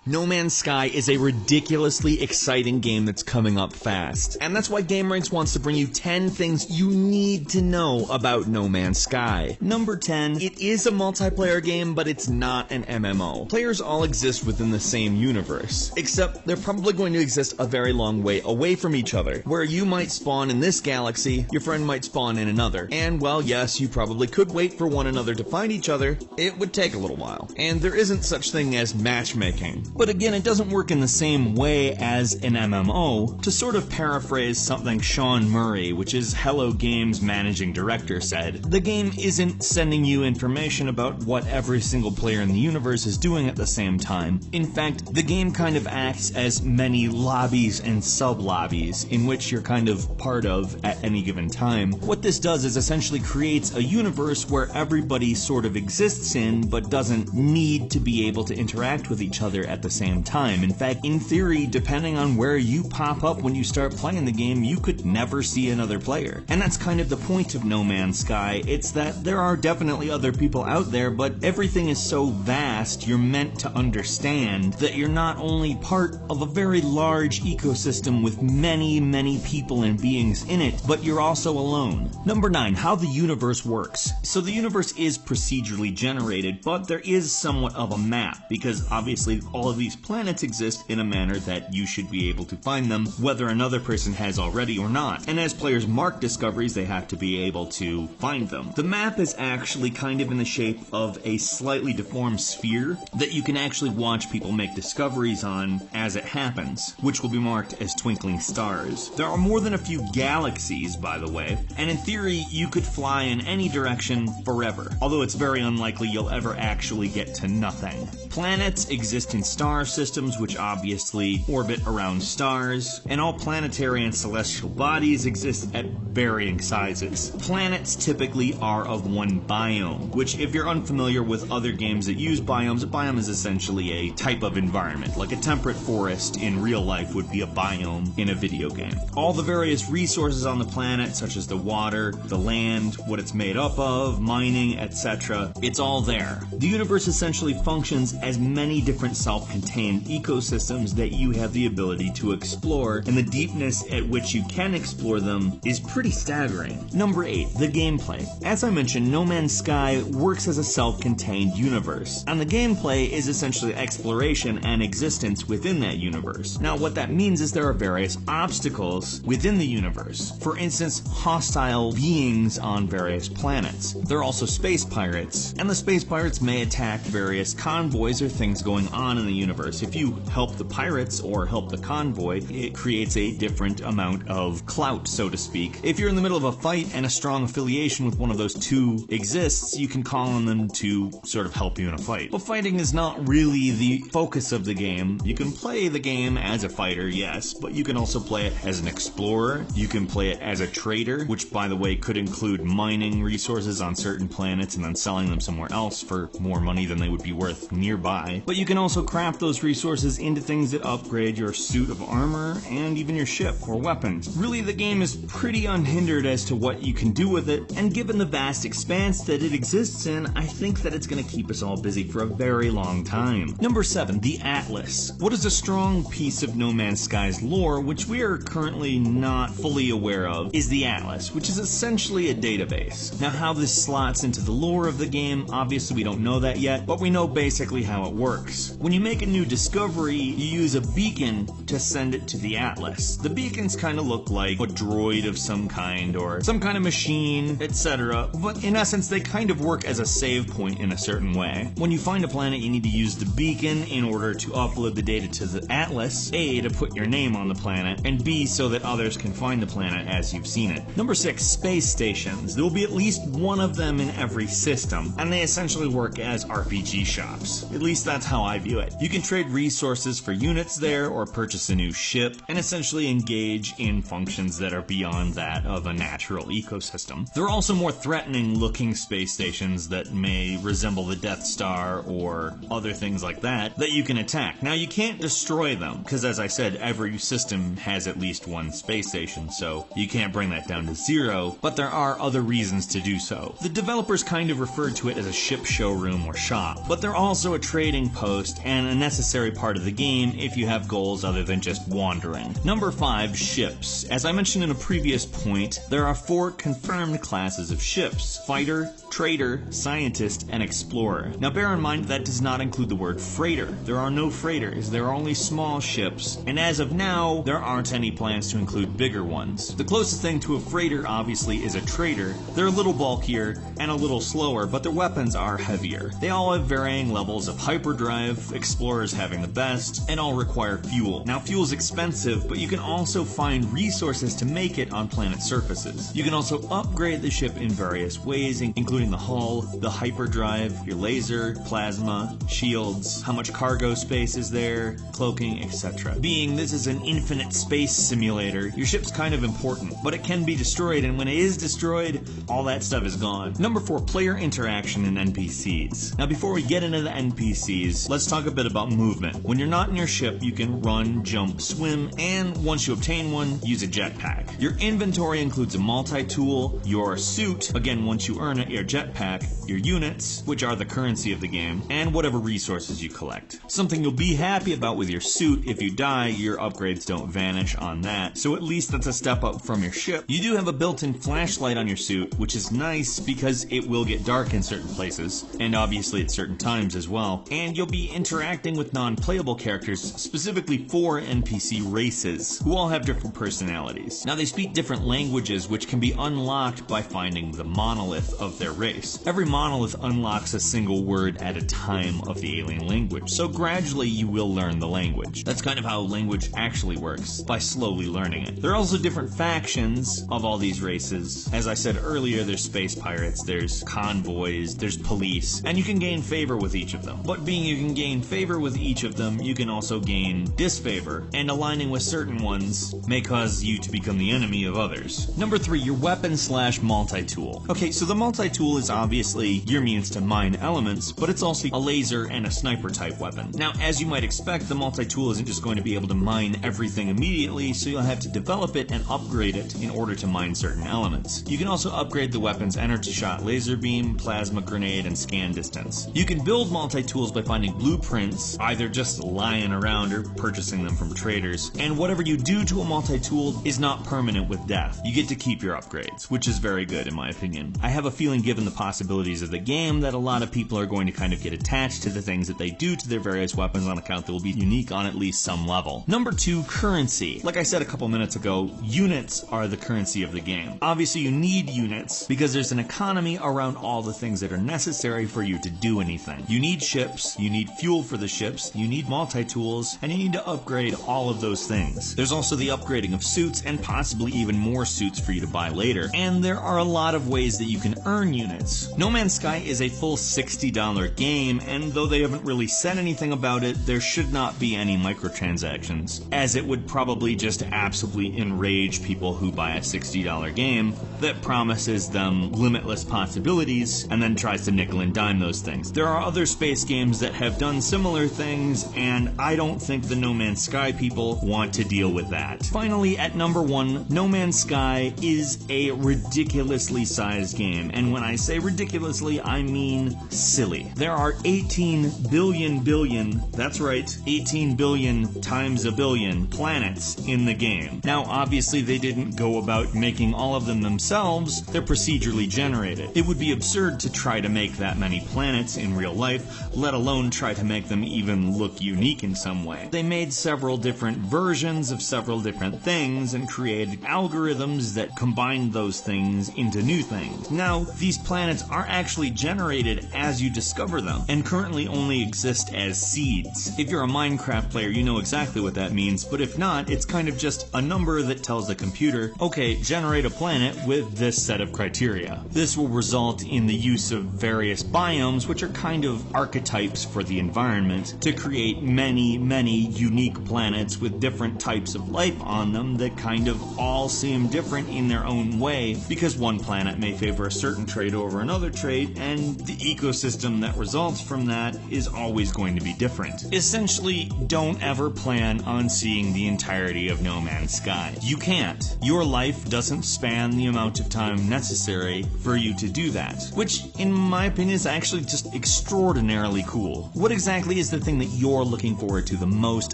No Man's Sky is a ridiculously exciting game that's coming up fast, and that's why GameRanks wants to bring you 10 things you need to know about No Man's Sky. Number 10, it is a multiplayer game, but it's not an MMO. Players all exist within the same universe, except they're probably going to exist a very long way away from each other. Where you might spawn in this galaxy, your friend might spawn in another. And while yes, you probably could wait for one another to find each other, it would take a little while. And there isn't such thing as matchmaking. But again, it doesn't work in the same way as an MMO. To sort of paraphrase something Sean Murray, which is Hello Games' managing director, said, the game isn't sending you information about what every single player in the universe is doing at the same time. In fact, the game kind of acts as many lobbies and sub-lobbies in which you're kind of part of at any given time. What this does is essentially creates a universe where everybody sort of exists in, but doesn't need to be able to interact with each other at the same time. In fact, in theory, depending on where you pop up when you start playing the game, you could never see another player. And that's kind of the point of No Man's Sky. It's that there are definitely other people out there, but everything is so vast, you're meant to understand that you're not only part of a very large ecosystem with many, many people and beings in it, but you're also alone. Number 9, how the universe works. So the universe is procedurally generated, but there is somewhat of a map, because obviously all of these planets exist in a manner that you should be able to find them, whether another person has already or not. And as players mark discoveries, they have to be able to find them. The map is actually kind of in the shape of a slightly deformed sphere that you can actually watch people make discoveries on as it happens, which will be marked as twinkling stars. There are more than a few galaxies, by the way, and in theory, you could fly in any direction forever, although it's very unlikely you'll ever actually get to nothing. Planets exist in star systems, which obviously orbit around stars, and all planetary and celestial bodies exist at varying sizes. Planets typically are of one biome, which if you're unfamiliar with other games that use biomes, a biome is essentially a type of environment. Like a temperate forest in real life would be a biome in a video game. All the various resources on the planet, such as the water, the land, what it's made up of, mining, etc., it's all there. The universe essentially functions as many different self-contained ecosystems that you have the ability to explore, and the deepness at which you can explore them is pretty staggering. Number 8, the gameplay. As I mentioned, No Man's Sky works as a self-contained universe, and the gameplay is essentially exploration and existence within that universe. Now, what that means is there are various obstacles within the universe. For instance, hostile beings on various planets. There are also space pirates, and the space pirates may attack various convoys or things going on in the universe. If you help the pirates or help the convoy, it creates a different amount of clout, so to speak. If you're in the middle of a fight and a strong affiliation with one of those two exists, you can call on them to sort of help you in a fight. But fighting is not really the focus of the game. You can play the game as a fighter, yes, but you can also play it as an explorer. You can play it as a trader, which by the way could include mining resources on certain planets and then selling them somewhere else for more money than they would be worth nearby. But you can also craft those resources into things that upgrade your suit of armor and even your ship or weapons. Really, the game is pretty unhindered as to what you can do with it, and given the vast expanse that it exists in, I think that it's going to keep us all busy for a very long time. Number 7, the Atlas. What is a strong piece of No Man's Sky's lore, which we are currently not fully aware of, is the Atlas, which is essentially a database. Now, how this slots into the lore of the game, obviously we don't know that yet, but we know basically how it works. When you make a new discovery, you use a beacon to send it to the Atlas. The beacons kind of look like a droid of some kind or some kind of machine, etc., but in essence they kind of work as a save point in a certain way. When you find a planet, you need to use the beacon in order to upload the data to the Atlas, A, to put your name on the planet, and B, so that others can find the planet as you've seen it. Number 6, space stations. There will be at least one of them in every system, and they essentially work as RPG shops. At least that's how I view it. You can trade resources for units there or purchase a new ship, and essentially engage in functions that are beyond that of a natural ecosystem. There are also more threatening looking space stations that may resemble the Death Star or other things like that you can attack. Now, you can't destroy them, because as I said, every system has at least one space station, so you can't bring that down to 0, but there are other reasons to do so. The developers kind of referred to it as a ship showroom or shop, but they're also a trading post and necessary part of the game if you have goals other than just wandering. Number 5, ships. As I mentioned in a previous point, there are 4 confirmed classes of ships: fighter, trader, scientist, and explorer. Now bear in mind that does not include the word freighter. There are no freighters, there are only small ships, and as of now, there aren't any plans to include bigger ones. The closest thing to a freighter obviously is a trader. They're a little bulkier and a little slower, but their weapons are heavier. They all have varying levels of hyperdrive, explorers having the best, and all require fuel. Now fuel's expensive, but you can also find resources to make it on planet surfaces. You can also upgrade the ship in various ways, including the hull, the hyperdrive, your laser, plasma, shields, how much cargo space is there, cloaking, etc. Being this is an infinite space simulator, your ship's kind of important, but it can be destroyed, and when it is destroyed, all that stuff is gone. Number 4, player interaction and NPCs. Now before we get into the NPCs, let's talk a bit about movement. When you're not in your ship, you can run, jump, swim, and once you obtain one, use a jetpack. Your inventory includes a multi-tool, your suit, again once you earn it, your jetpack, your units, which are the currency of the game, and whatever resources you collect. Something you'll be happy about with your suit: if you die, your upgrades don't vanish on that, so at least that's a step up from your ship. You do have a built-in flashlight on your suit, which is nice because it will get dark in certain places, and obviously at certain times as well, and you'll be interacting with non-playable characters, specifically 4 NPC races, who all have different personalities. Now they speak different languages, which can be unlocked by finding the monolith of their race. Every monolith unlocks a single word at a time of the alien language, so gradually you will learn the language. That's kind of how language actually works, by slowly learning it. There are also different factions of all these races. As I said earlier, there's space pirates, there's convoys, there's police, and you can gain favor with each of them. But being you can gain favor with each of them, you can also gain disfavor, and aligning with certain ones may cause you to become the enemy of others. Number 3, your weapon/multi-tool. Okay, so the multi-tool is obviously your means to mine elements, but it's also a laser and a sniper type weapon. Now, as you might expect, the multi-tool isn't just going to be able to mine everything immediately, so you'll have to develop it and upgrade it in order to mine certain elements. You can also upgrade the weapon's energy shot, laser beam, plasma grenade, and scan distance. You can build multi-tools by finding blueprints, either just lying around or purchasing them from traders, and whatever you do to a multi-tool is not permanent with death. You get to keep your upgrades, which is very good in my opinion. I have a feeling, given the possibilities of the game, that a lot of people are going to kind of get attached to the things that they do to their various weapons on account that will be unique on at least some level. Number 2, currency. Like I said a couple minutes ago, units are the currency of the game. Obviously you need units because there's an economy around all the things that are necessary for you to do anything. You need ships, you need fuel for the ships, you need multi-tools, and you need to upgrade all of those things. There's also the upgrading of suits, and possibly even more suits for you to buy later. And there are a lot of ways that you can earn units. No Man's Sky is a full $60 game, and though they haven't really said anything about it, there should not be any microtransactions, as it would probably just absolutely enrage people who buy a $60 game that promises them limitless possibilities and then tries to nickel and dime those things. There are other space games that have done similar things, and I don't think the No Man's Sky people want to deal with that. Finally, at number 1, No Man's Sky is a ridiculously sized game, and when I say ridiculously, I mean silly. There are 18 billion, that's right, 18 billion times a billion planets in the game. Now, obviously they didn't go about making all of them themselves, they're procedurally generated. It would be absurd to try to make that many planets in real life, let alone try to make them even look unique in some way. They made several different versions of several different things and created algorithms that combined those things into new things. Now, these planets are actually generated as you discover them, and currently only exist as seeds. If you're a Minecraft player, you know exactly what that means, but if not, it's kind of just a number that tells the computer, okay, generate a planet with this set of criteria. This will result in the use of various biomes, which are kind of archetypes for the environment, to create many unique planets with different types of life on them that kind of all seem different in their own way, because one planet may favor a certain trait over another trait, and the ecosystem that results from that is always going to be different. Essentially, don't ever plan on seeing the entirety of No Man's Sky. You can't. Your life doesn't span the amount of time necessary for you to do that, which, in my opinion, is actually just extraordinarily cool. What exactly is is the thing that you're looking forward to the most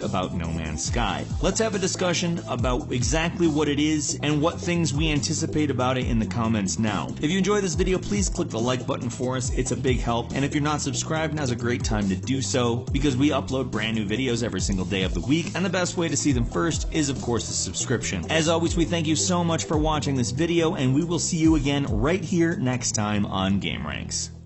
about No Man's Sky? Let's have a discussion about exactly what it is and what things we anticipate about it in the comments now. If you enjoyed this video, please click the like button for us. It's a big help. And if you're not subscribed, now's a great time to do so because we upload brand new videos every single day of the week, and the best way to see them first is, of course, a subscription. As always, we thank you so much for watching this video, and we will see you again right here next time on GameRanks.